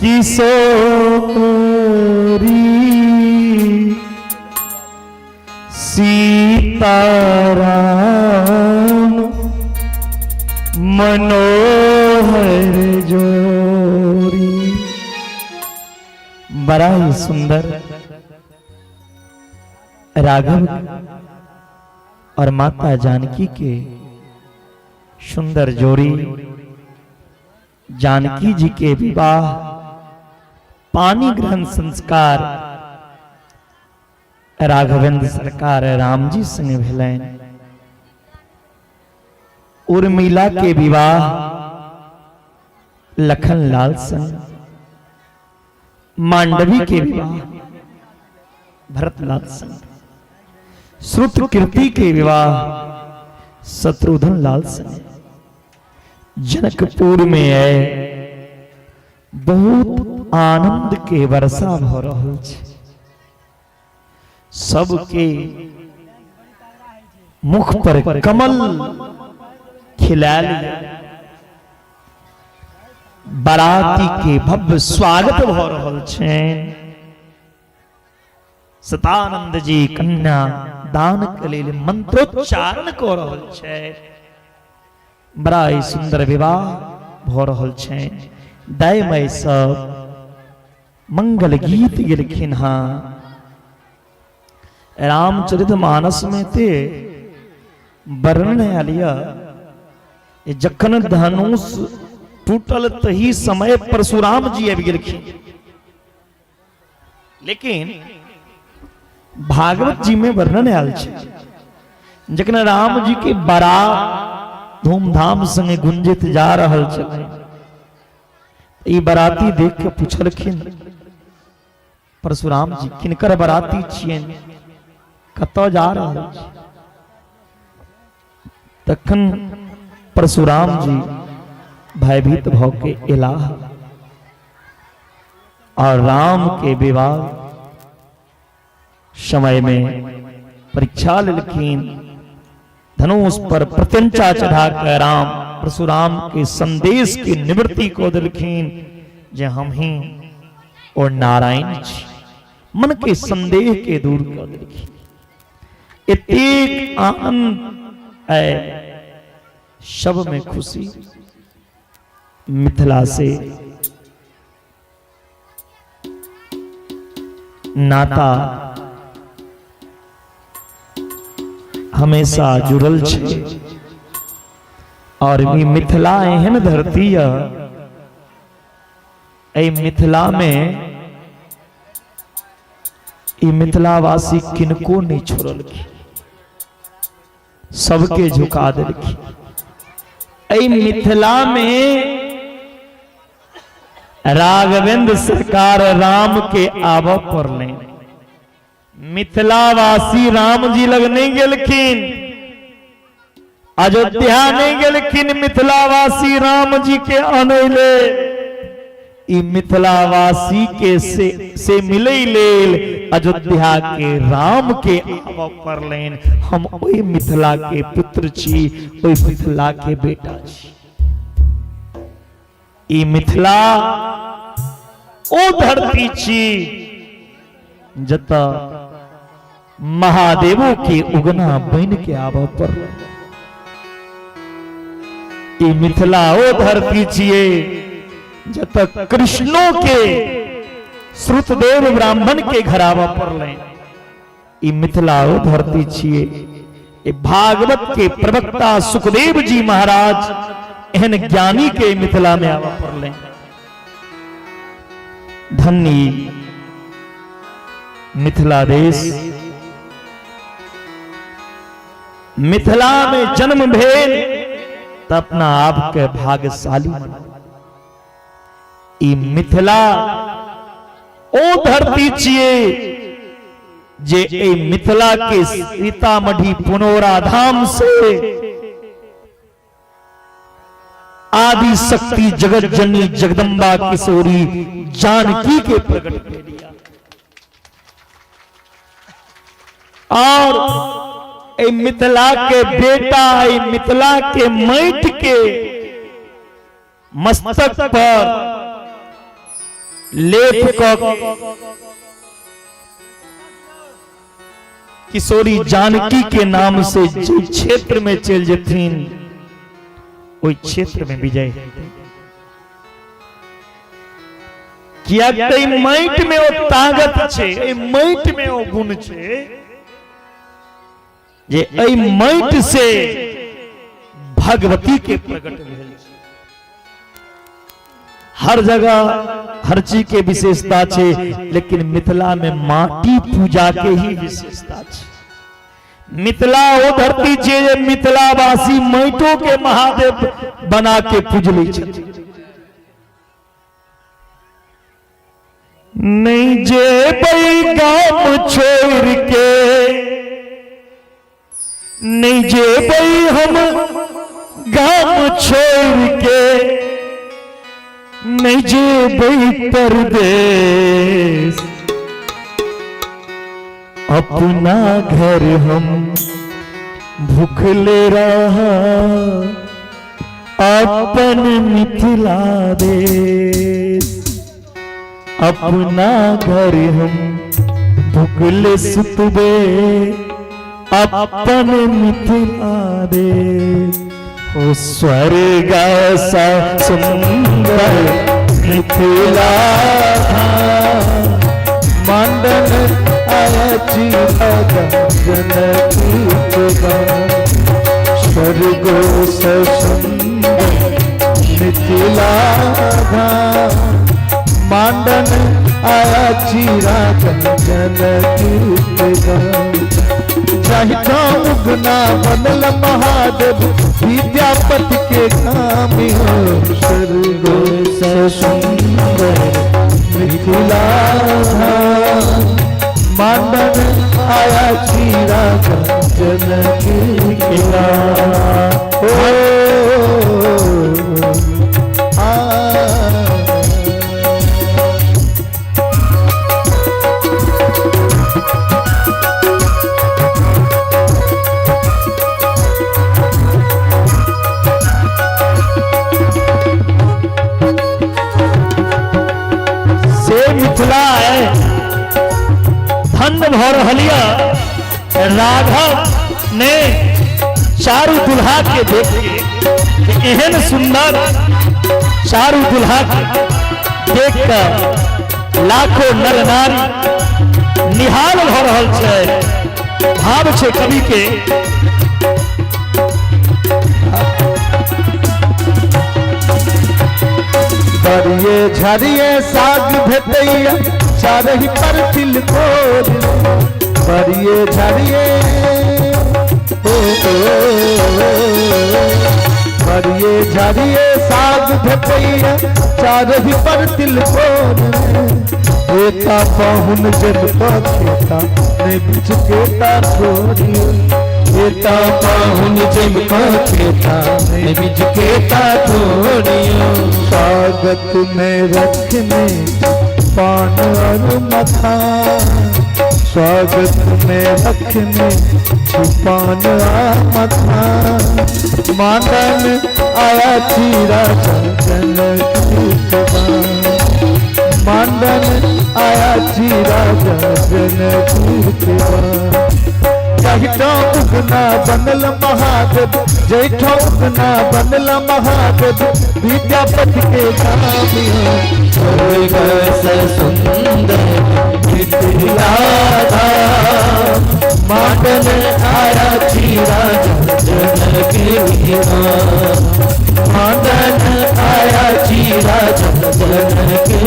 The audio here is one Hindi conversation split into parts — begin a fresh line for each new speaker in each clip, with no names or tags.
किशोरी सीताराम मनोहर जोरी। बड़ा ही सुंदर राघव और माता जानकी के सुंदर जोड़ी। जानकी जी के विवाह पानी ग्रहण संस्कार राघवेंद्र सरकार राम जी संग भेलैन। उर्मिला के विवाह लखन लाल संग। मांडवी के विवाह भरत लाल संग। श्रुतकीर्ति के विवाह शत्रुघ्न लाल संग। जनकपुर में है बहुत आनंद के वर्षा भ रहल छै। सबके मुख पर कमल खिलायल। बाराती के भव्य स्वागत भ रहल छै। सतानंद जी कन्या दान के लेल मंत्रोच्चारण क रहल छै। बड़ा ही सुंदर विवाह भ रहल छै। दायमय सब मंगल गीत गेलखिन हाँ। रामचरितमानस में ते वर्णन आलिया जखन धनुष टूटल तही समय परशुराम जी आबि गेलखिन। लेकिन भागवत जी में वर्णन आयल छै जखन राम जी के बारात धूमधाम संगे गुंजित जा रहल छलै। ई बराती देख के पूछलखिन परशुराम जी किनकर बराती छियन, कतौ जा रहल छी? तखन परशुराम जी भयभीत भ के एलाह और राम के विवाह समय में परीक्षा लेलखिन। धनुष पर प्रत्यंचा चढ़ाकर राम परशुराम के संदेश की निवृत्ति को दिलखिन जे हम ही और नारायण छी। मन के संदेह के दूर कर दिलखिन। एक आनंद है शब में खुशी। मिथिला से नाता हमेशा जुड़ल छै और मिथिला एहन धरती है। मिथिला में मिथिलावासी किनको नहीं छोड़लखिन, सबके झुका देलखिन। मिथिला में राघवेंद्र सरकार राम के आब पड़ले। मिथिलावासी राम जी लग नहीं गेलखिन, अयोध्या नहीं गेलखिन। मिथिलावासी राम जी के अनैले मिथिलावासी के से मिले लेल अयोध्या के राम के आब पड़लेन। हम ओई मिथिला के पुत्र छी, ओई मिथिला के बेटा छी। मिथिला ओ धरती छी जता महादेवों के उगना बन के आब पर। मिथिला ओ धरती छिए जता कृष्णों के श्रुतदेव ब्राह्मण के घर आब पड़ले। मिथिला ओ धरती छिए भागवत के प्रवक्ता सुखदेव जी महाराज एहन ज्ञानी के मिथिला में आब पड़ले। धन्य मिथिला देश। मिथिला में जन्म भेल त अपना आप के भाग्यशाली। मिथिला ओ धरती छिए जे मिथिला के सीतामढ़ी पुनौरा धाम से आदि शक्ति जगत जननी जगदम्बा किशोरी जानकी के प्रकट कर दिया। और मिथिला के बेटा मिथिला के माटी के मस्तक पर लेप किशोरी जानकी के नाम से जो क्षेत्र में चल जथिन ओई क्षेत्र में विजय किया माइट में वो ताकत छे, माइट में वो गुण छे जे एई माइट से भगवती के प्रकट भेल छे। हर जगह हर चीज के विशेषता छे, लेकिन मिथिला में माटी पूजा के ही विशेषता छे। मिथिला वो धरती छे जे मिथिलावासी माइटों के महादेव बना के पूजली छे। नहीं जे बई गाम छोड़ के, नहीं जे बई हम गाम छोड़ के, नहीं जे बई परदेश, अपना घर हम भूखले रहा अपन मिथिला देश। अपना घर हम भूखले सुतबे अपन मिथिला देश। ओ स्वर्ग सा सुंदर मिथिला मंडन आची जनकी स्वर्ग सा सुंदर मिथिला मांडन आया चीरा जनकी उगना बनल महादेव विद्यापति के कामी हो। स्वर्गो से सुंदर मिथिला मांडन आया चीरा जनकी मिथिला है धन भर हलिया। राघव ने चारू दुल्हा के देख के एहन सुंदर चारू दुल्हा के देख कर लाखों नर नारी निहाल भ रहल छे। भाव छे कवि के बरिये झरिये साग भेटैया चारही पर तिलकोर। बरिये झरिये बरिये झरिये साग भेटैया चारही पर तिलकोर। एता पाहुन जब खेता ने बिच केता छोरी। एता पाहुन जब खेता ने बिच केता छोरियो। स्वागत में रखने पान और मथा, स्वागत में रखने पान और मथा। मांडन आया चीरा जनकी मांडन आया चीरा जनकी जैठो उगना बनल महादेव, जैठो उगना बनल महादेव विद्यापति के कामी हो। स्वर्ग से सुंदर मिथिला मांडन आया चीरा जनकी मांडन आया चीरा जनकी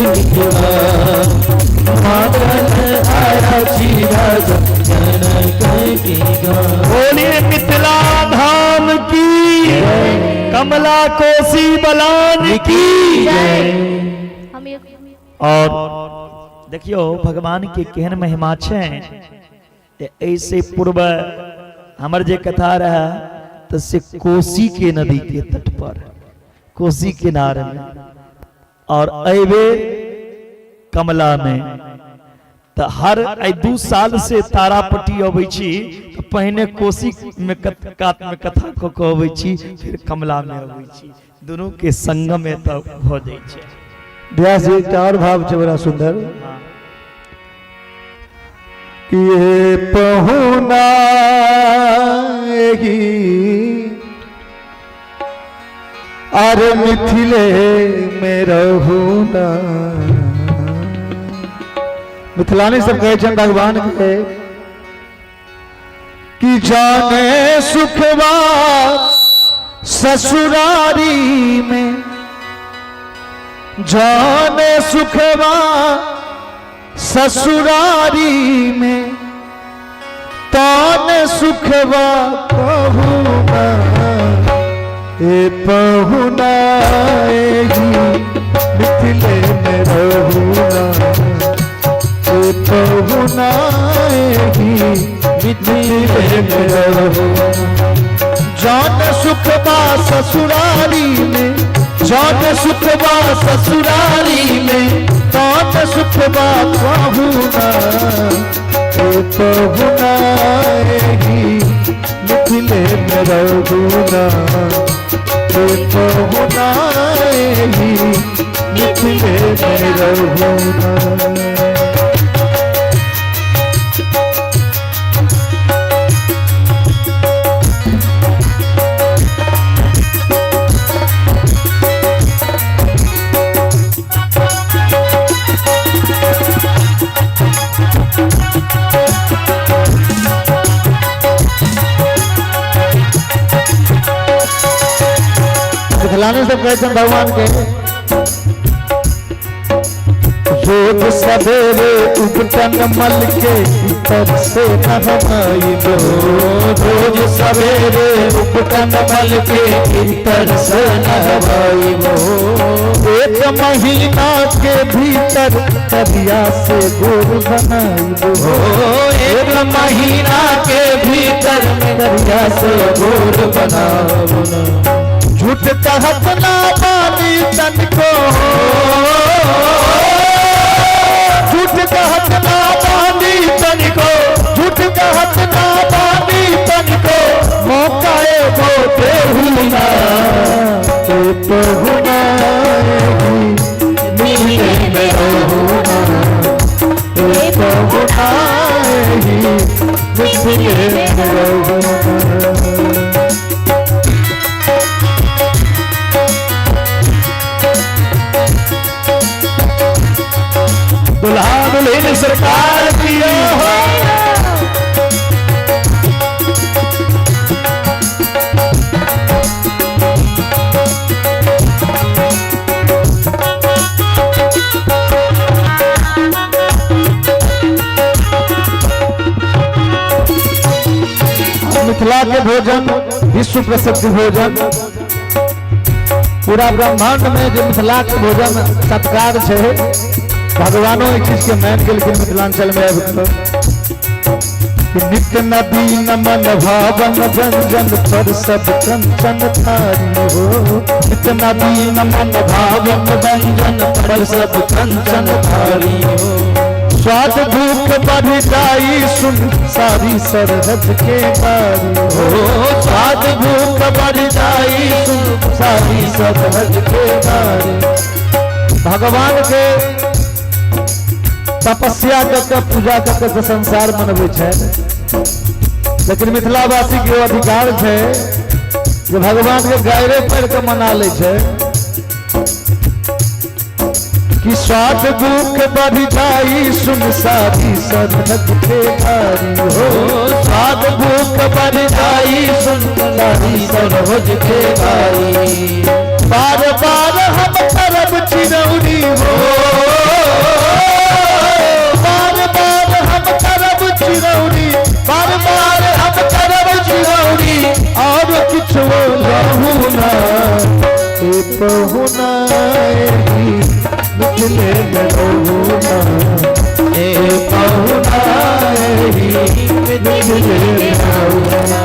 मांडन आया चीरा जनकी। बोलिए मिथिला धाम की, कमला कोसी बलान की। और देखियो भगवान के केहन महिमा छे। ऐसे पूर्व हमर जे कथा रहा तो से कोसी के नदी के तट पर कोसी किनारे में और अबे कमला में तो हर 2 साल से तारापट्टी अबै छी तो पहने कोसी में कात में कथा को अबै छी फिर कमला में अबै छी दोनों के संगम में तो हो जाय छै।
व्यास जी एक और भाव है बड़ा सुंदर कि ये पहुना अरे मिथिले में रहूना। मिथिलानी सब कहे छन भगवान के कि जाने सुखवा ससुरारी में, जाने सुखवा ससुरारी में, ताने सुखवा कहूना। ए पहुना मिथिले में रहूना, ए पहुना मिथिले में रहूना। जान सुखवा ससुरारी में, जान सुखवा ससुरारी में, तान सुखवा कहूना। ए पहुना मिथिले में रहूना, ए पहुना मिथिले में रहूना। मिथिलानी सब कहते हैं भगवान के रोज सवेरे उबटन मल के तर से नहवाइबो, रोज सवेरे उबटन मल के तर से नहवाइबो। एक महीना के भीतर करिया से गोर बनाइबो, एक महीना के भीतर करिया से गोर बनाइबो। झूठ कहत ना मानी तन को, झूठ कहत ना मानी तन को, झूठ कहत ना मानी तन को, मौका एगो देहुना। ए पहुना मिथिले में रहूना, ए पहुना मिथिले में रहूना। दुल्हा दुल्हन सरकार की हो। मिथिला के भोजन विश्व प्रसिद्ध भोजन, पूरा ब्रह्मांड में जो मिथिला के भोजन सत्कार है। भगवानों एक चीज के मान के लेकिन मिथिलांचल में नित्य नदी नमन भावन व्यंजन पर सब कंचन थारी हो, नित्य नदी नमन भावन व्यंजन पर सब कंचन थारी हो। स्वाद भूख बढ़ जाई सुन सारी सरहद के बारी हो, स्वाद भूख बढ़ जाई सुन सारी सरहद के बारी। भगवान के तपस्या करके पूजा करके संसार मनबे है, लेकिन मिथिलावासी के अधिकार है जो भगवान के गायरे पैर के मना ले है कि स्वाद भूख बढ़ जाई सुन सारी सरहद के बारी हो, स्वाद भूख बढ़ जाई सुन सारी सरहद के बारी। बार बार हम तरफ चिरौरी हो, चिरौरी बार बार हम तरफ चिरौरी और कुछ लहूना। ए पहुना मिथिले में रहूना, ए पहुना मिथिले में रहूना।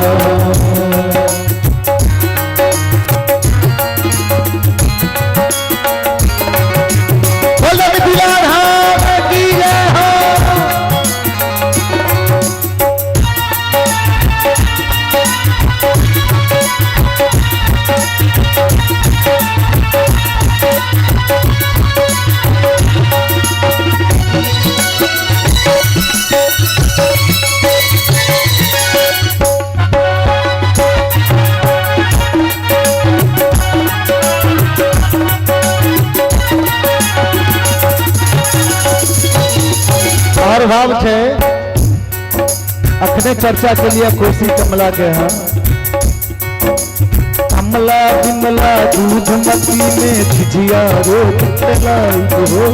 भाव छे अखने चर्चा के लिए कोसी कमला के हैं। कमला बिमला दूध मती में झिझिया रोज चलाई हो।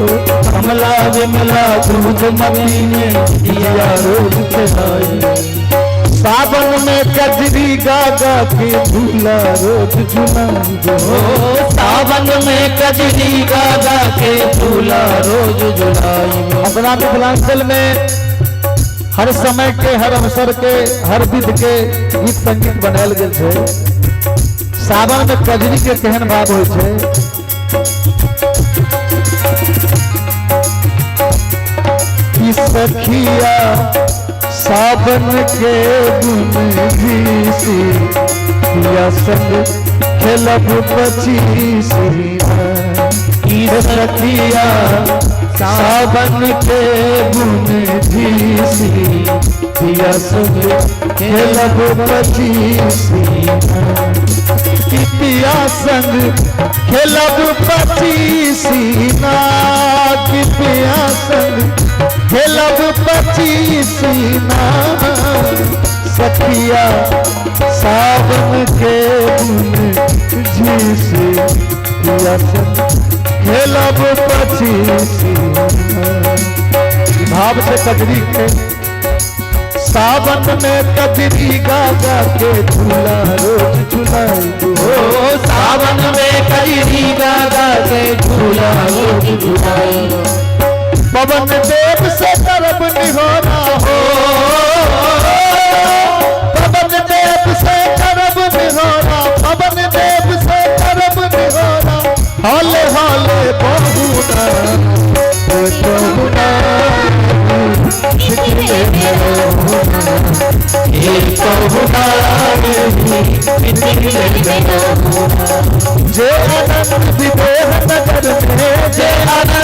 कमला बिमला दूध मती में झिझिया रोज चलाई। सावन में कजरी गागा के झूला रोज झुलाई हो।
सावन में कजरी गागा के झूला रोज झुलाई।
अपना मिथिलांचल में हर समय के, हर अवसर के, हर विध के गीत संगीत बनायल गेल छे। सावन में कजरी के केहन भाव होय छे। कि सखिया सावन के गुन घीसी या संग खेलब पचीसी। कि सखिया सावन के गुन घीसी या संग खेलब पचीसी। पिया संग खेलब पचीसी ना। पिया संग खेलब पचीसी ना। सखिया सावन के गुन घीसी या संग खेलब पचीसी। भाव से कजरी के सावन में कजरी गागा के झूला रोज झुलाई हो।
सावन में कजरी गागा के झूला रोज झुलाई।
पवन देव से तरब निहोरा हो। पवन देव से तरब निहोरा। पवन देव से तरब निहोरा। हाले हाले बहुना बहुना जे आनंद विदेह नगर में।
जे आनंद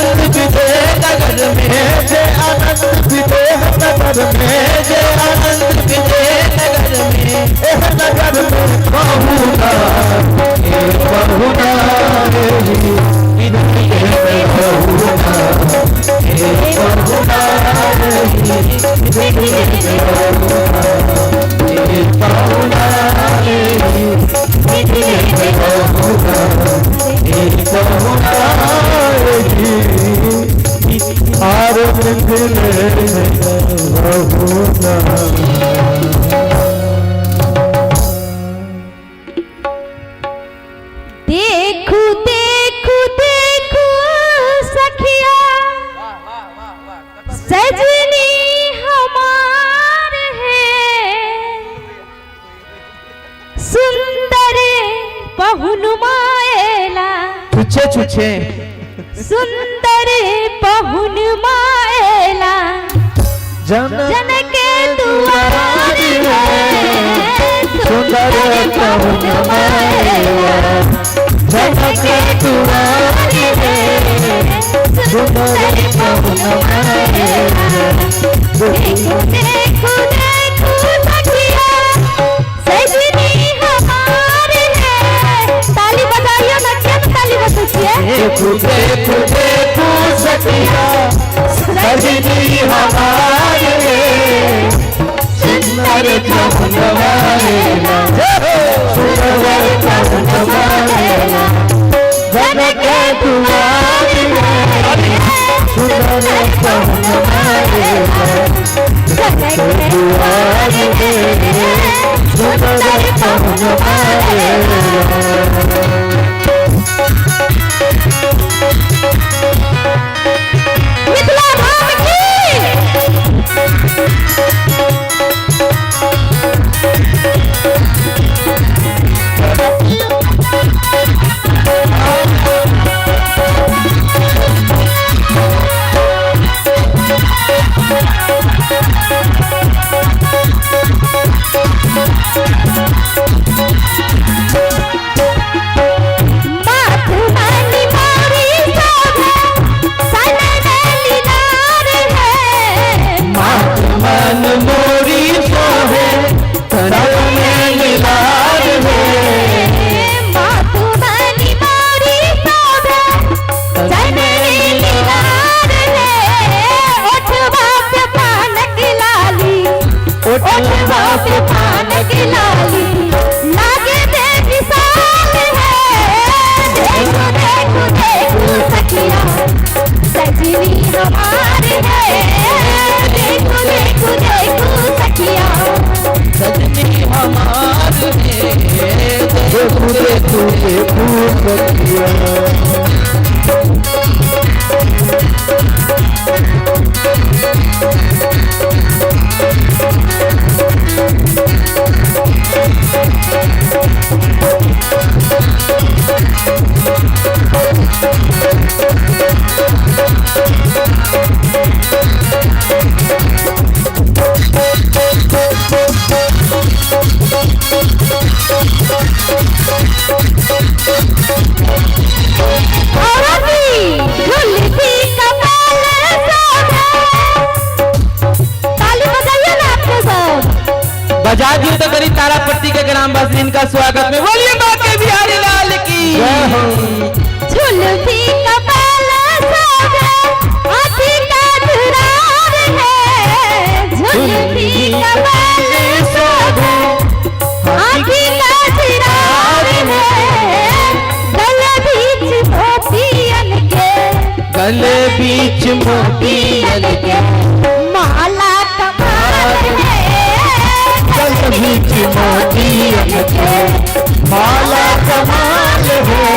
विदेह नगर में।
जे आनंद विदेह नगर में।
जे आनंद विदेह नगर में।
एह नगर में बहुना बहुना
देखू देखू देखू सखिया सजनी हमार है। सुंदर पहुनुमाएला।
छुछे छुछे
सुंदर पहुनुमाएला। जन के दुआर है।
सुंदर पहुनुमाएला।
जन के दुआर है। सुंदर पहुनुमाएला। देखो देखो देखो सखिया सजनी हमार है। ताली बजाइए ना, क्या ताली बजाइए।
देखो देखो देखो सखिया सजनी हमार है। सुंदर पहुनुमाएला। सुंदर पहुनुमाएला। जन के दुआर है। सुंदर पहुनुमाएला।
जन के दुआर है। सुंदर पहुनुमाएला। मिथिला धाम की हमार है। देखो देखो देखो सखिया
सजनी हमार है।
देखो देखो देखो सखिया।
बजा दियो तो करी तारापट्टी के ग्रामवासी इनका स्वागत में बोलिए बाके बिहारी लाल की
झुलसी कपाल सोभे हाथी का धुरार है। झुलसी कपाल सोभे हाथी का धुरार है।
गले बीच मोतियन के
माला कमाल है।
गले बीच मोतियन के माला कमाल है।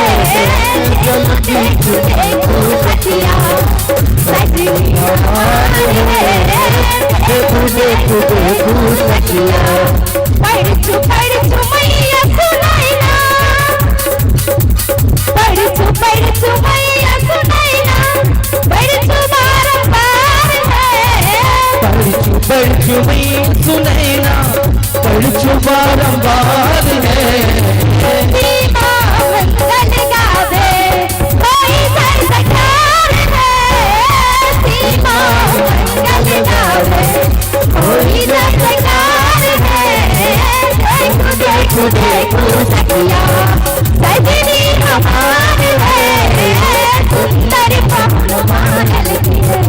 गले बीच
सखिया सजनी हमार है।
देखो देखो देखो सखिया।
पढ़ चु मैया सुनाइना। पढ़ चु मैया सुनाइना। पढ़ चु बारंबार है।
पढ़ चु मैं सुनैना। पढ़ चु बारंबार है।
सीमा मंगल गावे कोई जय सखार है। सीमा मंगल गावे कोई जय सखार है। देखो देखो देखो सखिया सजनी हमार है। सुंदर पवन मानल की है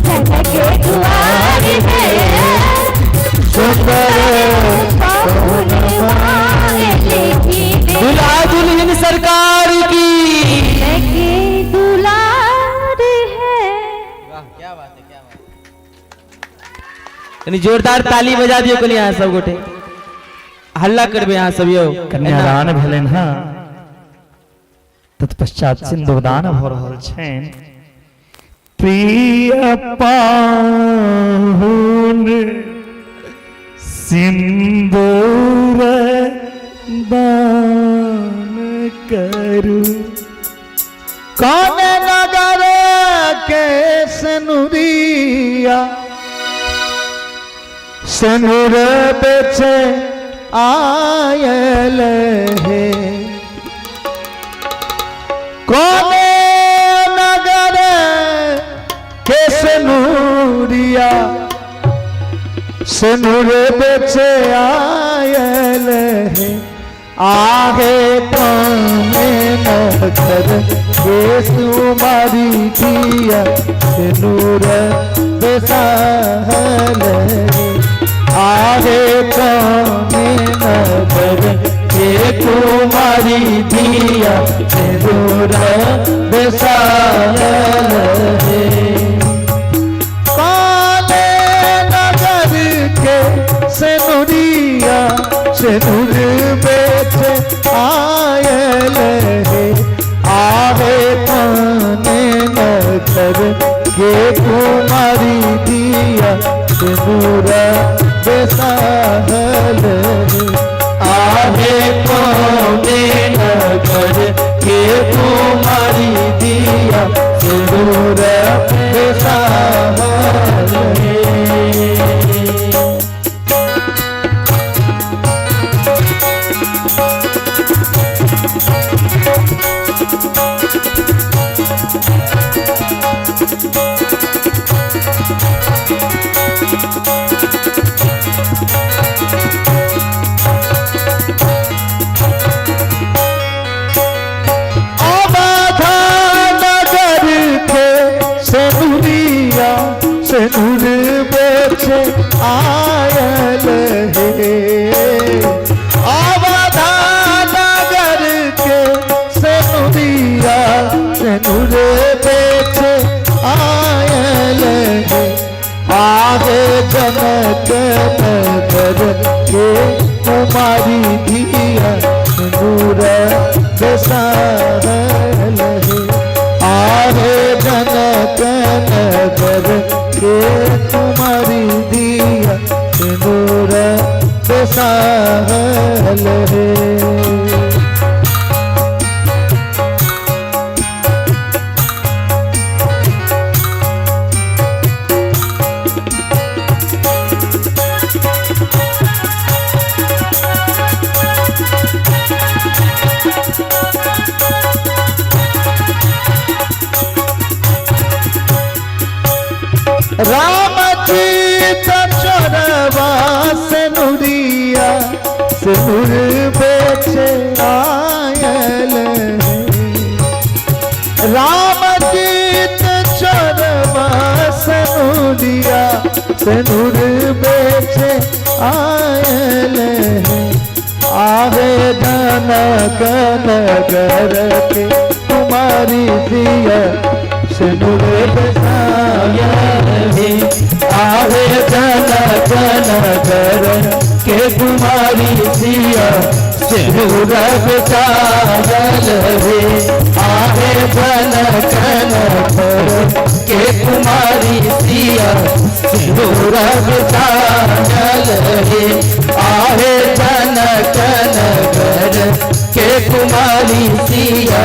जनक के द्वार है। पवन मानल की
दुल्हा दुल्हन सरकार की
के दुलार है।
क्या बात है, क्या बात है। जोरदार ताली बजा दियो कल यहाँ सब गोटे हल्ला करबे यहाँ सब यो
कन्यादान भेलन है तत्पश्चात सिंदूरदान भ रहल छनि। प्रिय पाहुन सिंदूर दान करू।
कौन नगर के सनुरिया सनुर बेचे आयल है। कौन नगर के सनुरिया सनुर बेचे आयल है। आगे पाने नगर के सुमारी दिया सनुर बेसाहल है। आगे पाने नगर के कुमारी दिया सनुर बेसाहल है। काले नगर के सनुरिया सनुर बेच आयल है। आगे पाने नगर के कुमारी दिया सनुर बेसाहल है।
आगे पाने नगर के कुमारी दिया
सनुर बेसाहल है। सनुर बेच आयल है। आवाधा नगर के सनुरिया सनुर कुमारी दिया नूर बेसारल है आवे जनक नगर के कुमारी दिया नूर बेसारल है राम जी चरवा से नुरिया से नूर बेचे आयल राम जी चरवा से नुरिया से नूर बेचे आयल आवेदन नगर के कुमारी दिया से नूर आवेदन नगर के कुमारी सिया सिंदूर बेचारल रे आवेदन नगर के कुमारी सिया सिंदूर बेचारल रे आवेदन नगर के कुमारी सिया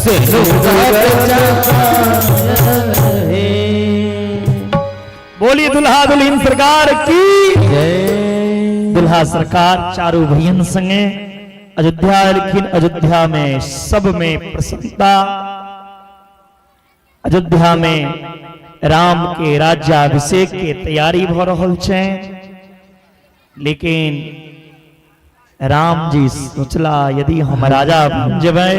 सिंदूर बेचारल रे।
बोली दुल्हा दुल्हन सरकार की दुल्हा सरकार चारों भैयन संगे अयोध्या लेकिन अयोध्या में सब में प्रसन्नता अयोध्या में राम के राज्याभिषेक के तैयारी भ रहल छै लेकिन राम जी सोचला यदि हम राजा बन जेबै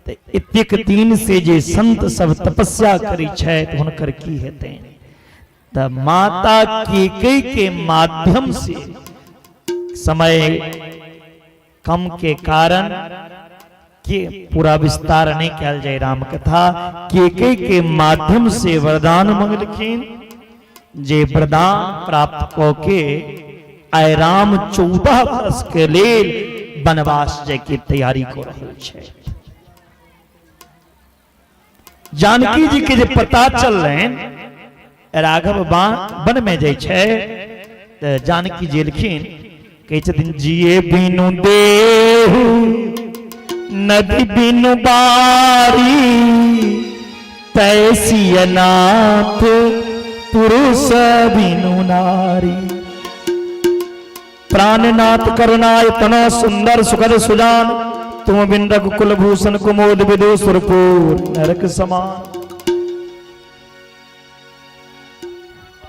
तो एतेक दिन से जे संत सब तपस्या करी छै तो हुनकर की हेतै त माता कैकेयी के माध्यम से समय कम के कारण के पूरा विस्तार नहीं कल जाए राम कथा कैकेयी के माध्यम से वरदान मंगलखिन जे वरदान प्राप्त क के आय राम 14 वर्ष के लेल वनवास जाय के तैयारी कर रहल छै। जानकी जी के जे पता चललैन राघव वन में जाइ छै त जानकी जी लिखिन कहै छथिन जिए बिनु देहु नदी बिनु बारी तैसी अनाथ पुरुष बिनु नारी प्राणनाथ करुणाय तना सुंदर सुखद सुजान तुम बिन रघुकुल भूषण कुमोद विदो सुरपुर नरक समान।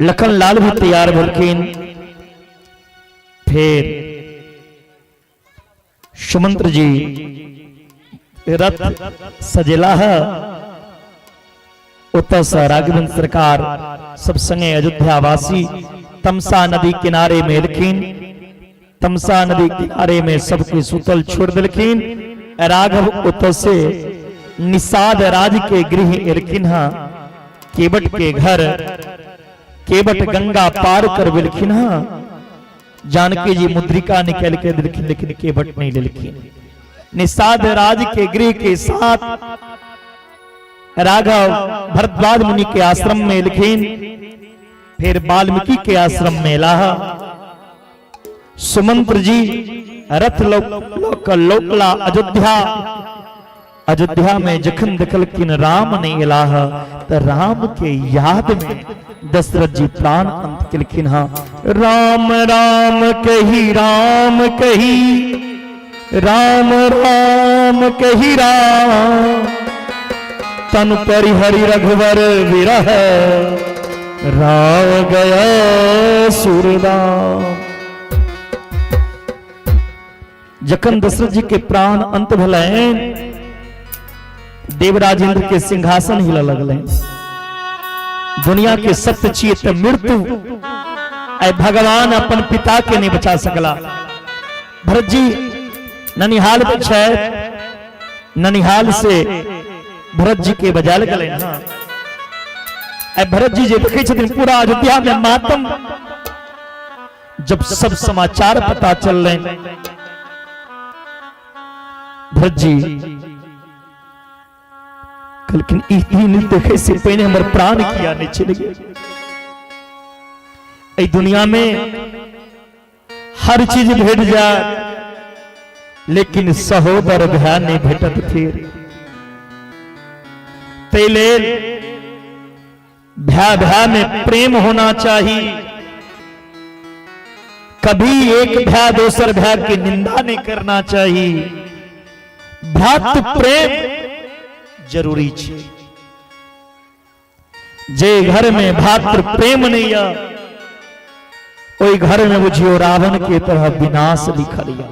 लखन लाल भी तैयार भलखिन फिर सुमंत्र जी रथ सजेला है उतसा राघवेंद्र सरकार सब संगे अयोध्या वासी तमसा नदी किनारे में एलखिन तमसा नदी किनारे में सबके सुतल छोड़ दिलखिन राघव उतसे निषाद राज के गृह एलखिन केवट के घर केवट गंगा पार कर बिलखिन जानकी जी मुद्रिका निकल के दिलखिन लेकिन केवट नहीं लिखिन निषाद राज के गृह के साथ राघव भरद्वाज मुनि के आश्रम में लिखिन फिर वाल्मीकि के आश्रम में लाहा सुमंत्र जी रथ लोकला अयोध्या में जखन देखल किन राम ने इलाह तो राम के याद में दशरथ जी प्राण अंत किलखिन राम राम कही राम राम तन परिहरि रघुवर विरह राव गया सूरदाम। जखन दशरथ जी के प्राण अंत भलैन देवराज इंद्र के सिंहासन हिला लगलैन दुनिया के सत्य चित मृत्यु ऐ भगवान अपन पिता के नहीं बचा सकला। भरत जी ननिहाल पे छै ननिहाल से भरत जी के बजाल गले ऐ भरत जी जे देखे छथिन पूरा अयोध्या में मातम जब सब समाचार पता चल रहे भरत जी लेकिन नहीं देखे से पहले हमारे प्राण किया नहीं चले गए। इस दुनिया में हर चीज भेट जाए लेकिन सहोदर भया नहीं भेटत फिर पहले भया भया में प्रेम होना चाहिए। कभी एक भया दूसर भया की निंदा नहीं करना चाहिए। भ्रातृ प्रेम जरूरी है। जे घर में भ्रातृ प्रेम नहीं है वही घर में बुझियो रावण के तरह विनाश लिखल है।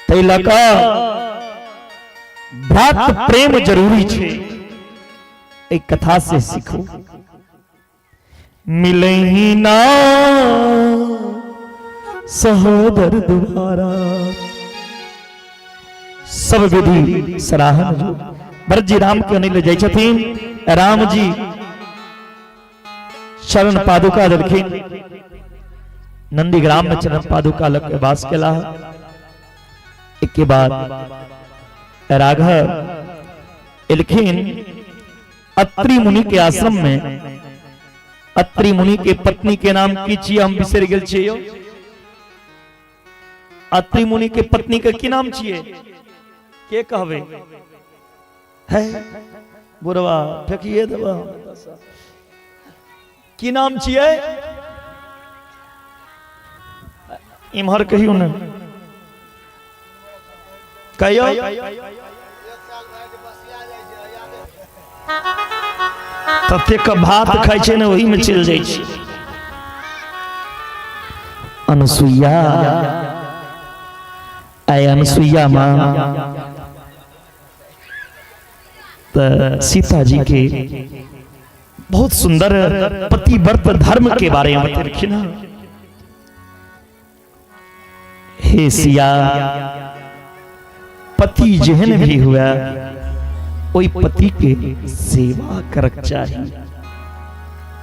तैलका भ्रातृ प्रेम जरूरी है। एक कथा से सीखो। मिले ही ना सहोदर दोबारा सब विधि सराहन जो भरत जी राम के नहीं ले जाय छथिन। राम जी चरण पादुका देलखिन नंदीग्राम में चरण पादुका लग के वास केला। एक के बाद राघव एलखिन अत्रि मुनि के आश्रम में। अत्रि मुनि के पत्नी के नाम की छिए हम बिसर गेल छिए। अत्रि मुनि के पत्नी के की नाम छिए के कहबे है बुरवा फेकिए देबा की नाम छिए इमहर कहियो न कहियो तते का भात खाइ छै ने वही में चल जाइ छै। अनुसुईया आय अनुसुईया मां सीता जी के बहुत सुंदर पतिव्रत धर्म के बारे में लिखी ना। हे सिया पति जहन भी हुआ कोई पति के सेवा करक चाहिए।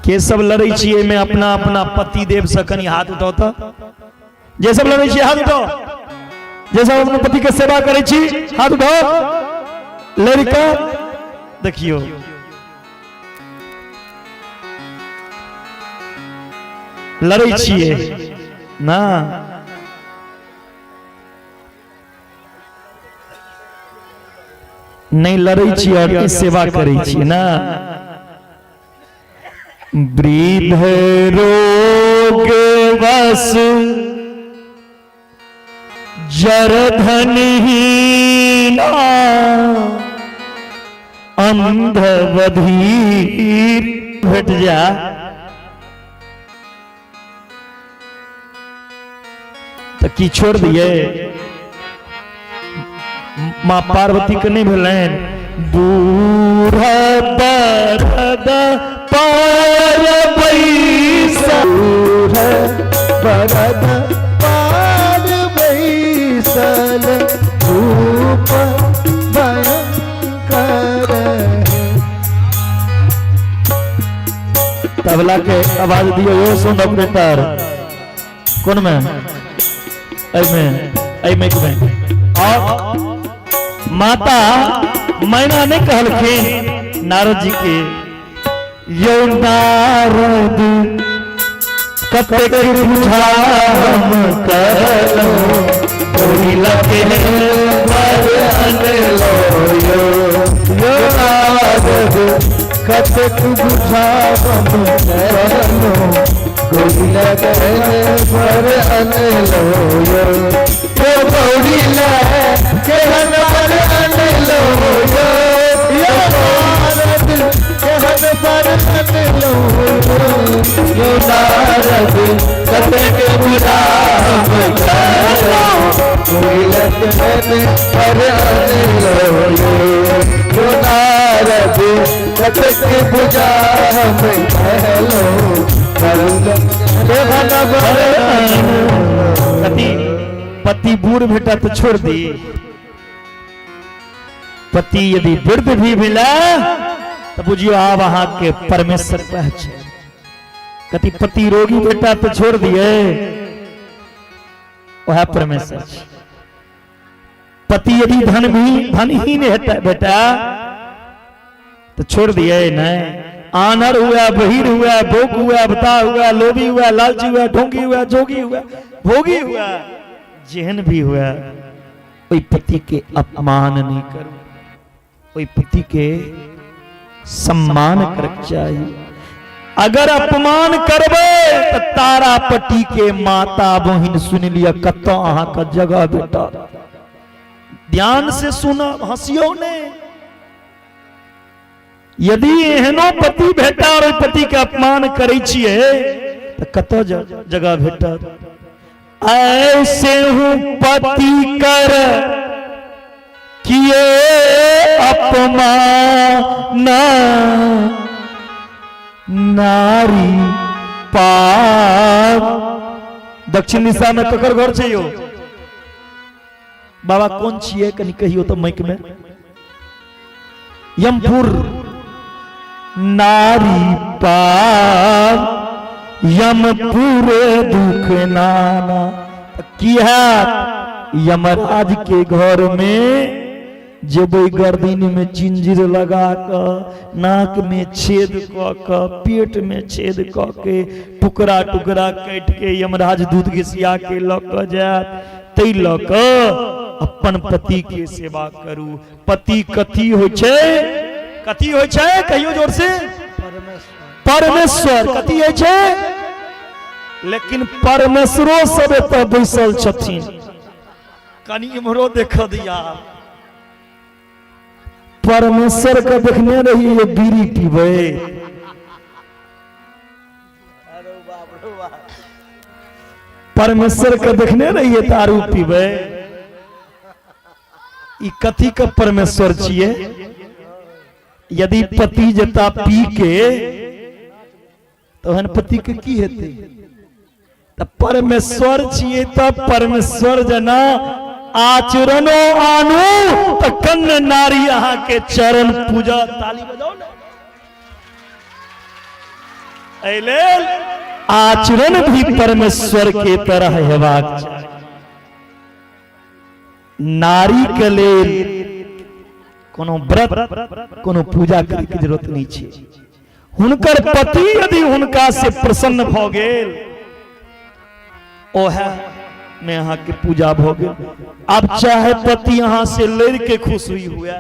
के सब लड़े छिए में अपना अपना पति देव सकनी हाथ उठाता जे सब लड़े छिए हाथ उठाओ। जे सब अपने पति के सेवा करे छी हाथ उठाओ। लड़का देखियो लड़े छिए ना नहीं लड़े छिए और सेवा करे छिए ना। वृद्ध रोग वस जरधनहीना अंध बधीर भेट जा तो की छोड़ दिए। मां पार्वती के नहीं भेलन बूढ़ बरद पार बैसल
बरद पार बैसल रूप भयंकर।
तबला के आवाज दियो यो सुन ऑपरेटर कौन में ऐ में और माता मैना ने कहलखिन नारद जी के यो नारद कतेक बुझाम करलो ओही लगे पर अनलो यो नारद
कतेक बुझाम करलो गोरी लगे पर अनलो यो गोरी लगे पर अनलो यो नारद कहन पर अनलो यो नारद कतेक बुझाम करलो गोरी लगे पर अनलो यो नारद कतेक बुझाम करलो
पति बूढ़ बेटा तो छोड़ दी। पति यदि वृद्ध भी मिला तो बुझियो आप वहां के परमेश्वर पहचान कति पति रोगी बेटा तो छोड़ दिए, वह परमेश्वर छी। पति यदि धनहीन है बेटा तो छोड़ दिए नहीं। आनर हुआ, बहिर हुआ, भोग हुआ, बता हुआ, लोभी हुआ, लालची हुआ, ढोंगी हुआ, जोगी हुआ, भोगी हुआ, जेहन भी हुआ, कोई पति के अपमान नहीं करो, कोई पति के सम्मान कर चाहिए। अगर अपमान करबे तो तारा पति के माता बहिन सुन लिया कतो अहा का जगह बेटा। ध्यान से सुना, हंसियो ने। यदि एहनो पति भेटा और पति के अपमान करे छिए तो कतो जगह भेटा। ऐसे हूं पति कर किए अपमान, नारी पाप। दक्षिण दिशा में ककर घर छै यो? बाबा कौन छिए कनी कहियो तो माइक में। यमपुर। नारी पाप यमपुर दुख नाना। किया यमराज के घर में जब गर्दन में चिंजीर लगा कर, नाक में छेद क, पेट में छेद क के, टुकड़ा टुकड़ा काट के यमराज दूध घिसिया के लक जात। तै लक अपन पति के सेवा करू। पति कथी हो छे? कथी हो छे? कहियो जोर से। परमेश्वर। कथी हो छे? लेकिन परमेश्वरो सब एतऽ बैसल छथिन। कनी इम्हरो देख दिया। परमेश्वर के देखने रही ये बीड़ी पीबे। परमेश्वर के देखने रही दारू पीबे। ई कथी का परमेश्वर छिए? यदि पति जता पी के तहन पति के की हेते? त परमेश्वर छिए त परमेश्वर जना आचरणो आनु तो कन्या नारी यहाँ के चरण पूजा। ताली बजाओ ना। ऐले आचरण भी परमेश्वर के तरह हेबाक चाही। नारी के लेल कोनो व्रत कोनो पूजा करे के जरूरत नहीं छै। हुनकर पति यदि हुनका से प्रसन्न भ गेल ओहे में यहाँ की पूजा भ गेल। अब चाहे पति यहाँ से लड़ के खुश हुई हुआ,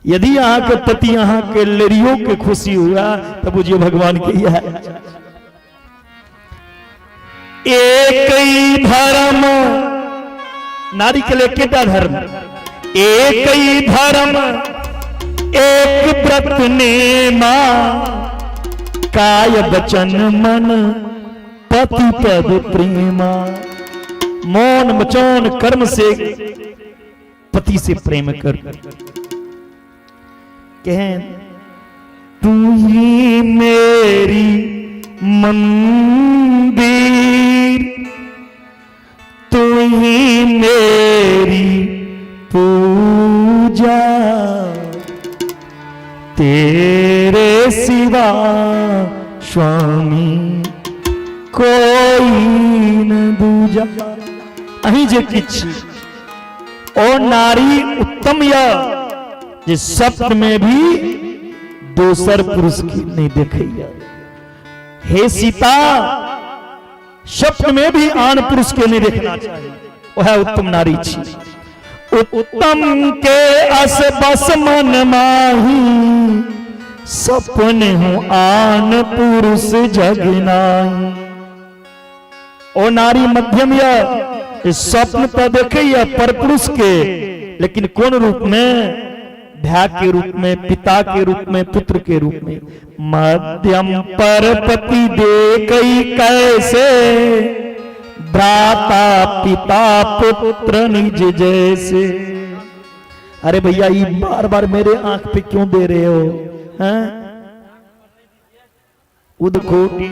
यदि यहाँ के पति यहाँ के लड़ियों के खुशी हुआ तो बुझिए भगवान के यह एक ही धर्म। नारी के लिए केटा धर्म? एक ही धर्म एक व्रत नेमा, काय वचन मन पति पद प्रेमा। मौन मचौन कर्म से पति से प्रेम कर। कहें तू ही मेरी मंदिर, तू ही मेरी पूजा, तेरे सिवा स्वामी कोई न दूजा। अही जे किछि ओ नारी उत्तम या जे स्वप्न में भी दोसर पुरुष की नहीं देखैया। हे सीता, स्वप्न में भी आन पुरुष के नहीं देखना चाहिए। वह उत्तम नारी छी। उत्तम के अस बस मन माही, सपने हूँ आन पुरुष जग नाही। ओ नारी मध्यम या स्वप्न तो देखे पर पुरुष के, लेकिन कौन रूप में? भ्या के रूप में, पिता के रूप में, पुत्र के रूप में। मध्यम पर पति देखई कैसे, भ्राता पिता पुत्र निज जैसे। अरे भैया ये बार बार मेरे आंख पे क्यों दे रहे हो? हैं? उदकोटी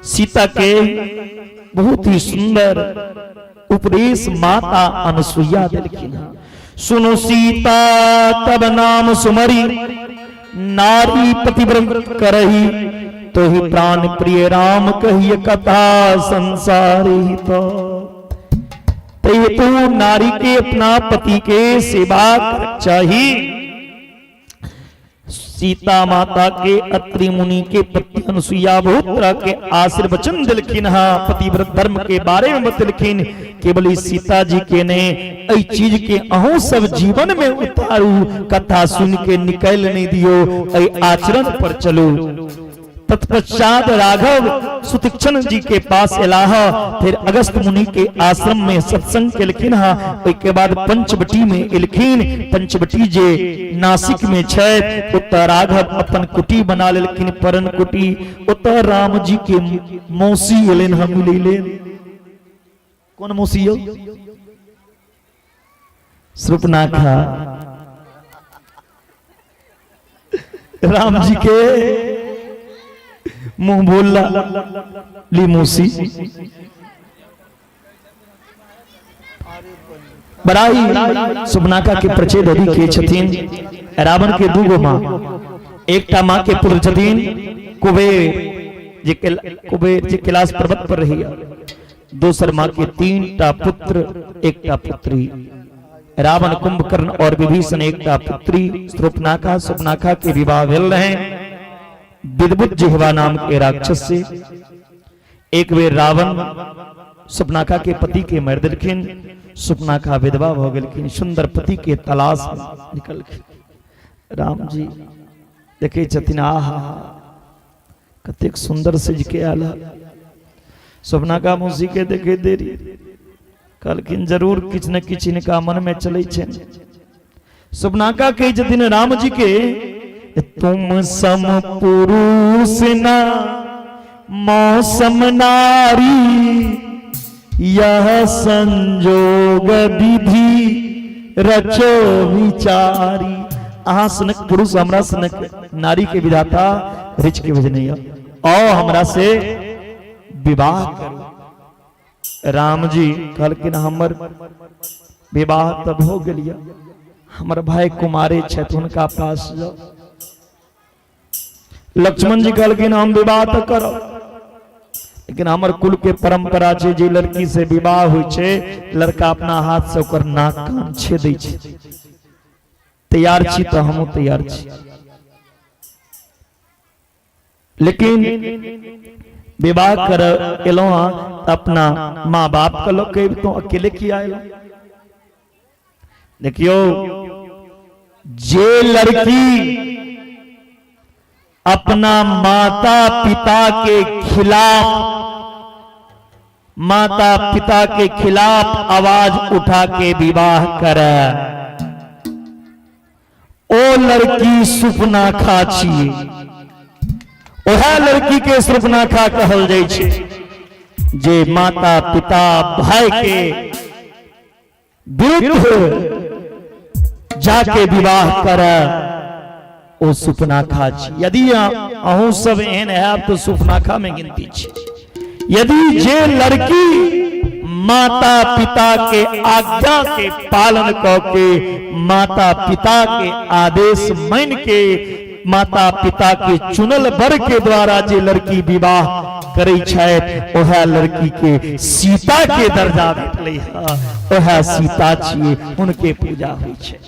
सीता के बहुत ही सुंदर उपदेश माता अनसुईया दिलखिन। सुनो सीता तब नाम सुमरी, नारी पतिव्रत करही तो ही प्राण प्रिय राम कहिए कथा संसारी तो ये तो नारी के अपना पति के सेवा चाहिए। सीता माता के अत्रि मुनि के पति अनुसुईया बहुत तरह के आशीर्वचन दिलखिन पतिव्रत धर्म के बारे में बतलखिन। केवल सीता जी के ने ऐ चीज के अहू सब जीवन में उतारू, कथा सुन के निकल नहीं दियो, ऐ आचरण पर चलो। तत्पश्चात राघव सुतीक्षण जी के पास एलाह, फिर अगस्त मुनि के आश्रम में सत्संग के लिखिन। उसके बाद पंचवटी में इलखिन। पंचवटी जे नासिक में छै, उत्तर राघव अपन कुटी बना लेकिन परन कुटी। उत्तर राम जी के मौसी एलेन हम ले। कौन मौसी हो? शूर्पणखा राम जी के मुंह बोला ली मौसी। बड़ाई शूर्पणखा के प्रचेद अधिक के छथिन। रावण के दूगो माँ, एकटा माँ के पुत्र छथिन कुबेर जे कैलाश पर्वत पर रही। दोसर माँ के 3टा पुत्र, एकटा पुत्री। रावण, कुंभकर्ण और विभीषण एकटा पुत्री शूर्पणखा। शूर्पणखा के विवाह भेल रहे विदबुद्ध जिह्वा नाम के राक्षस से। एक बेर रावण शूर्पणखा के पति के मर दिलखिन। शूर्पणखा विधवा हो गलखिन, सुंदर पति के तलाश में निकलखिन। राम जी देखे छथिन, आहा कतेक सुंदर सज के आला। शूर्पणखा मौसी के देखे देरी कहलखिन, जरूर किछ न किछ इनका मन में चले छे। शूर्पणखा कहे छथिन राम जी के, तुम सम पुरुष ना मौसम नारी, यह संजोग विधि रचो विचारी। अहा सनक पुरुष हमरा सनक नारी के विधाता रिच के भजनैया, आओ हमरा से विवाह करो। राम जी कहलखिन, हमर विवाह तब हो गलिया, हमर भाई कुमारे छथि, उनका पास जाओ। लक्ष्मण जी कहलखिन, हम विवाह तो करो, लेकिन हमर कुल के परंपरा छे जे लड़की से विवाह होय छे, लड़का अपना हाथ से ओकर नाक कान छेदै छे। तैयार छी तो हमहू तैयार छी, लेकिन विवाह कर एलो अपना माँ बाप का लोग कह तो अकेले किया आएला। देखियो, जे लड़की अपना माता पिता के खिलाफ आवाज उठा के विवाह करे, ओ लड़की शूर्पणखा छी। ओहा लड़की के शूर्पणखा कहल जाय छै, जे माता पिता भाई के विरुद्ध जाके विवाह करे, ओ शूर्पणखा छी। यदि अहूँ सब एहन है तो शूर्पणखा में गिनती छी। यदि जे लड़की माता पिता के आज्ञा के पालन करके, माता पिता के आदेश मान के, माता पिता के चुनल वर के द्वारा जे लड़की विवाह करे छै, ओहा लड़की के सीता के दर्जा भेटले है। ओहा सीता छिए, उनके पूजा होइ छै।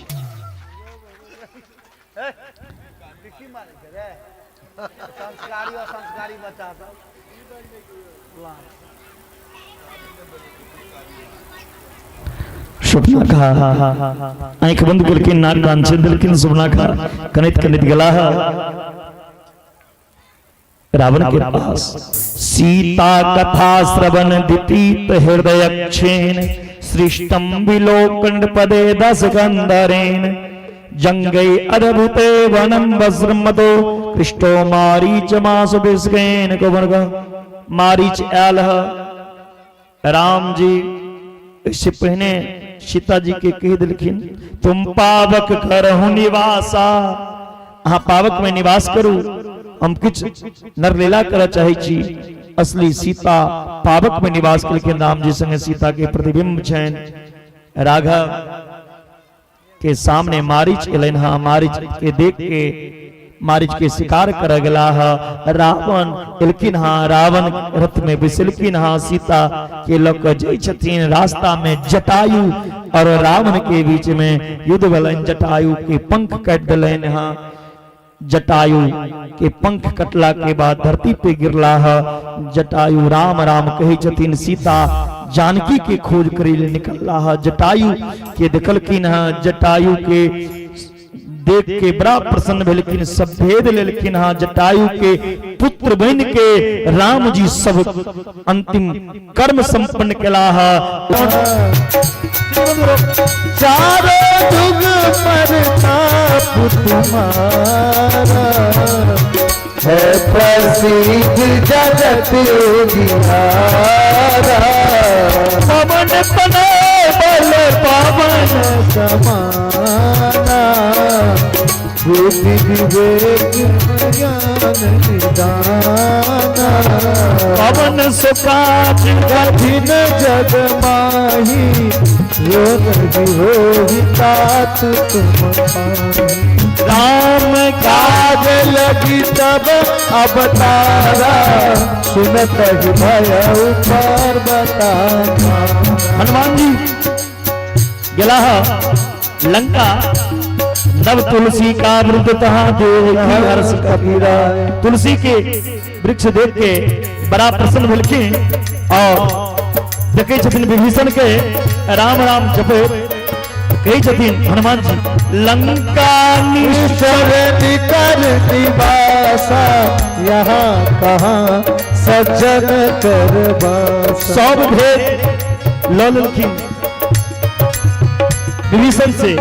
शूर्पणखा आंख बंद करके नाक कान छेद लेकिन शूर्पणखा कनित कनित गला रावण के पास। सीता कथा श्रवण दितीत हृदय क्षेन, सृष्टम विलोकन पदे 10 गंधरेन, जंगे अद्भुते वनम वज्रमतो, कृष्टो मारीच मास विस्केन। को वर्ग मारीच आल। राम जी इससे पहले सीता जी के कह दिलखिन, तुम पावक करहु निवासा, हाँ पावक में निवास करू, हम कुछ नरलीला कर चाहे छी। असली सीता पावक में निवास करके राम जी संगे सीता के प्रतिबिंब छन। राघव के सामने मारीच एलन, हाँ मारीच के देख के मारिच के शिकार कर गला है रावण एलकिन हाँ रावण रथ में बिसलकिन हाँ सीता के लोग जय छथिन रास्ता में जटायु और रावण के बीच में युद्ध भलन जटायु के पंख कट दिलन हाँ जटायु के पंख कटला के बाद धरती पे गिरला है जटायु राम राम कही छथिन सीता जानकी के खोज करी निकलला है जटायु के देखलकिन है जटायु के देख के बड़ा प्रसन्न भेलकिन सब भेद लेलकिन हाँ जटायु के पुत्र बन के राम जी सब अंतिम कर्म संपन्न केला है
चारों जुग पर ताप तुम्हारा है प्रसिद्ध जगत जिहारा
पवन पने
बल पवन समाना बुद्धि विवेक ज्ञान निदाना
पवन सुकाज
कठिन जग माही यो नदी हो तात तुम पाही
राम
काज लगी तब अवतारा सुनत ही भय ऊपर बताना
हनुमान जी गेला लंका नव तुलसी का वृद्ध तहाँ देखी हर्ष कबीरा तुलसी के वृक्ष देख के बड़ा प्रसन्न भेलखिन और देखे छथिन विभीषण के राम राम जपे कही छथिन हनुमान जी लंका
ईश्वर निकर निवासा यहाँ कहाँ सज्जन कर बासा
सब भेद ललखिन विभीषण से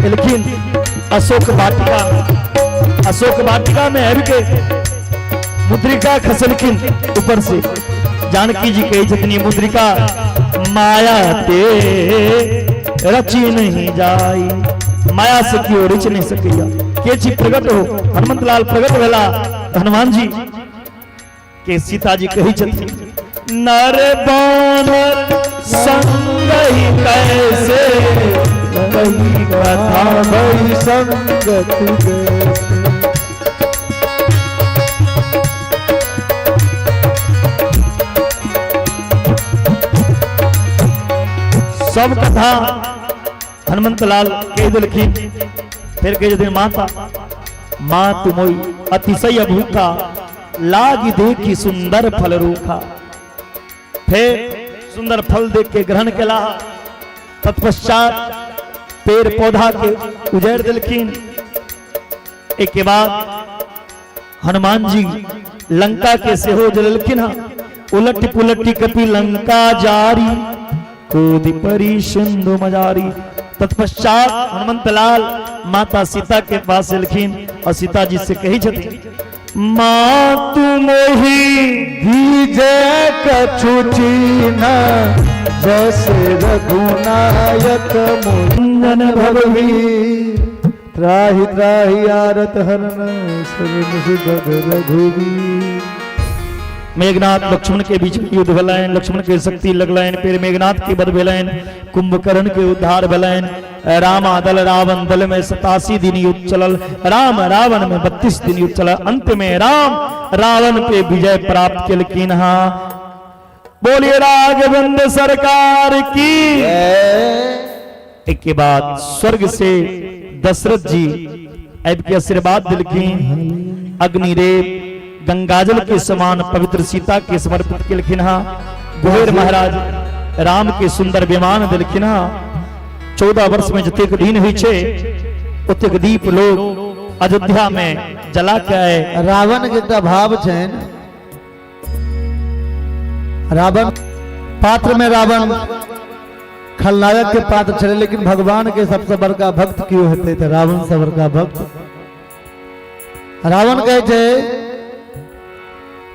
एलखिन अशोक वाटिका में हर के मुद्रिका खसलखिन ऊपर से जानकी जी कही छतनी मुद्रिका माया ते रची नहीं जाई माया से क्यों रच नहीं सकिया के छी प्रकट हो हनुमंत लाल प्रकट भेला हनुमान जी के सीता जी कही छथि नर बानर संग ही कैसे
कही कथा भई संगत जैसे
सब कथा हनुमंत लाल कह दिलखिन फिर कह दिन माता माँ तुमोई अतिशय भूखा लागी देखी सुंदर फल रूखा फिर सुंदर फल देख के ग्रहण केला तत्पश्चात पेड़ पौधा के उजैर दिलखिन एक के बाद हनुमान जी लंका के सेहो जललखिन उलट पुलटी कपि लंका जारी कोदि परी सिंधु मजारी तत्पश्चात हनुमंत लाल माता सीता के पास एलखिन और सीता जी से कही छथि माँ तुम ही
जय कछुचीना जैसे रघुनायक मुंजन भगवी त्राहि त्राहि आरत हरन शरण सुभग रघुवीर
मेघनाथ लक्ष्मण के बीच में युद्ध भेलैन लक्ष्मण के शक्ति लगलैन फिर मेघनाथ के वध भेलैन कुंभकर्ण के उद्धार भेलैन राम दल रावण दल में 87 दिन युद्ध चलल राम रावण में 32 दिन युद्ध चलल अंत में राम रावण पे विजय प्राप्त केलखिन हाँ बोलिए राघवेंद्र सरकार की एक के बाद स्वर्ग से दशरथ जी ऐब के आशीर्वाद दिलखिन अग्निदेव गंगाजल के समान पवित्र सीता के समर्पित केलखिन कुबेर महाराज राम के सुंदर विमान दिलखिन 14 वर्ष में जतेक दिन हुई छे ओतेक दीप लोग अयोध्या में जला के आए
रावण के एकटा भाव छन रावण पात्र में रावण खलनायक के पात्र छे लेकिन भगवान के सबसे बड़का भक्त क्यों हेते तो रावण से बड़का भक्त रावण कहे छे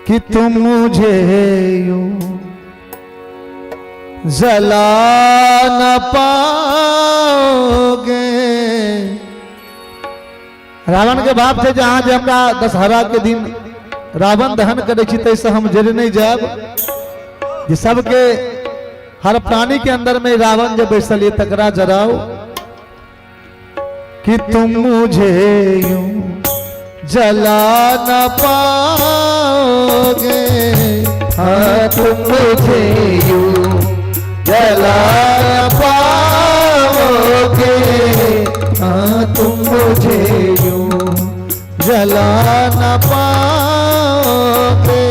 कि तुम मुझे यूं जला न पाओगे रावण के भाव से जहां जे हमरा दशहरा के दिन रावण दहन करे छी तैसे हम जल नहीं जाब जे सबके हर प्राणी के अंदर में रावण जब बैसल ये तकरा जराओ कि तुम मुझे यूं जला न पाओगे, हाँ तुम मुझे यूं जला न पाओगे, हाँ तुम मुझे यूं जला न पाओगे,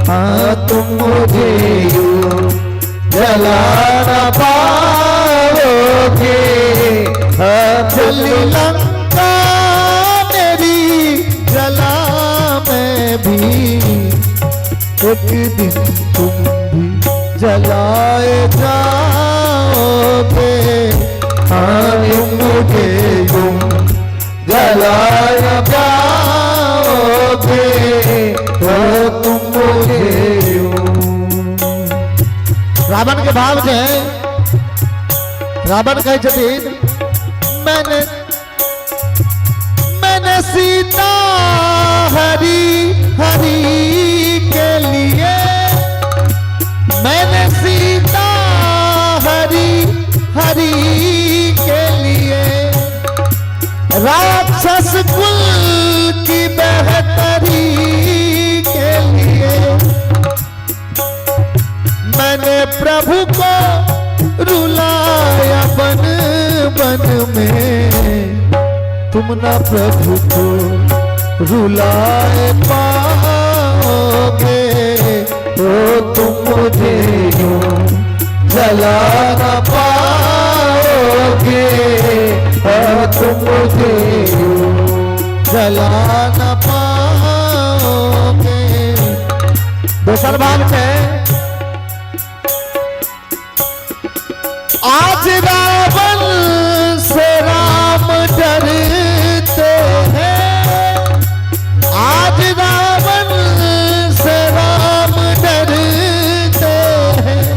हाँ तुम मुझे यूं जला न पाओगे। हाँ जली लंका मेरी जला मैं भी, एक दिन तुम भी जलाए जाओगे, हाँ तुम मुझे यूं जलाए जाओगे, हाँ तुम मुझे यूं। रावण के भाव से रावण कहे छथिन मैंने सीता हरी हरी के लिए, मैंने सीता हरी हरी के लिए राक्षस कुल की बेहतरी के लिए, मैंने प्रभु को रुलाया बन बन में, तुम ना प्रभु को रुलाए पाओगे, तो तुम मुझे यूं जला न पाओगे, और तुम मुझे यूं जला न पाओगे। दूसरा भाग है आज रावण से राम डरते हैं, आज रावण से राम डरते हैं,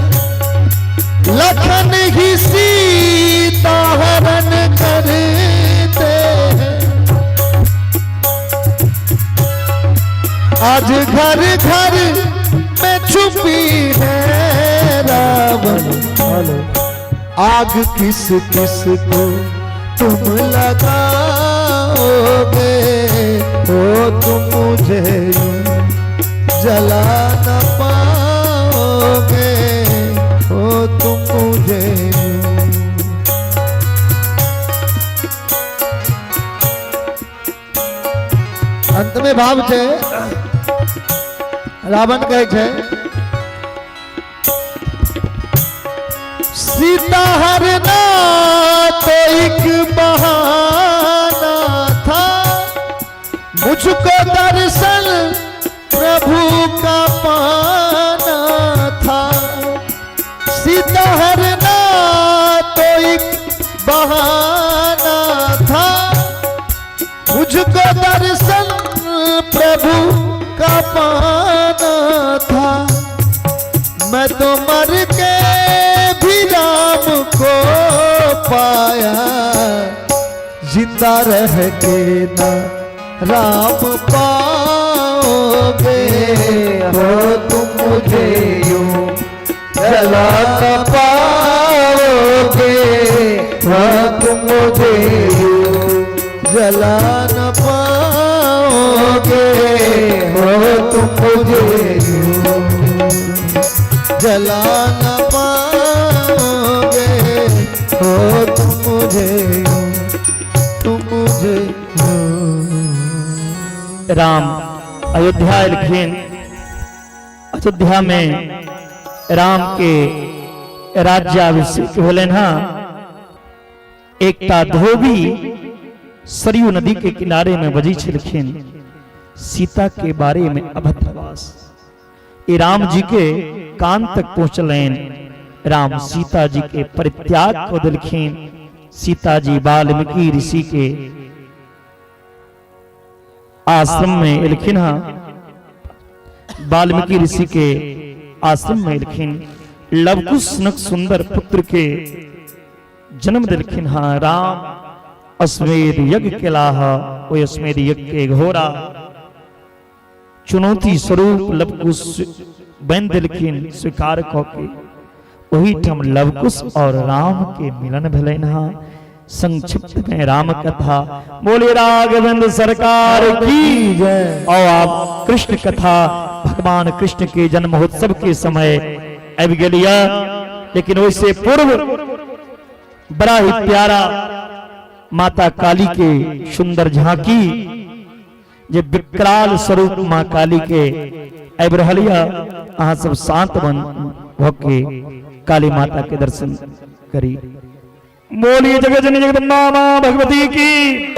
लखन ही सीता हरण करते हैं, आज घर घर में छुपी है रावण, आग किस किस को तुम लगाओगे, तो तुम मुझे यूं जला न पाओगे, तो तुम मुझे यूं। अंत में भाव छे रावण कहे छे सीता हरना तो एक बहाना था, मुझको दर्शन प्रभु का पाना था, सीता हरना तो एक बहाना था, मुझको दर्शन प्रभु का पाना था, मैं तो मर के भी राम को पाया, जिंदा रह के ना राम पाओगे, हो तुम मुझे यूं जला न पाओगे, हो तुम मुझे यूं जला न पाओगे, हो तुम मुझे यूं जला न पाओगे, हो तुम मुझे
राम अयोध्या लिखीन, अयोध्या में राम के राज्याभिषेक होले ना, एकता धोबी सरयू नदी के किनारे में बजी छिलखिन, सीता के बारे में अभद्रवास ये राम जी के कान तक पहुंचलेन, राम सीता जी के परित्याग को दिलखीन, सीता जी वाल्मीकि ऋषि के आश्रम में लिखिन, वाल्मीकि ऋषि के आश्रम में लिखिन, लवकुश नक सुंदर पुत्र के जन्म दिलखिन। राम अश्वमेध यज्ञ के लाहा, वो अश्वमेध यज्ञ के घोरा चुनौती स्वरूप लवकुश बन दिलखिन, स्वीकार के वही ठम लवकुश और राम के मिलन भले। संक्षिप्त में राम कथा। बोले राघवेंद्र सरकार की जय। और आप कृष्ण कथा भगवान कृष्ण के जन्म महोत्सव के समय अब गलिया, लेकिन उससे पूर्व बड़ा ही प्यारा माता काली के सुंदर झांकी, जे विकराल स्वरूप मां काली के अब रहलिया। अहाँ सब शांत मन होके काली माता के दर्शन करी। बोलिए जगत जननी जगदम्बा मां भगवती की।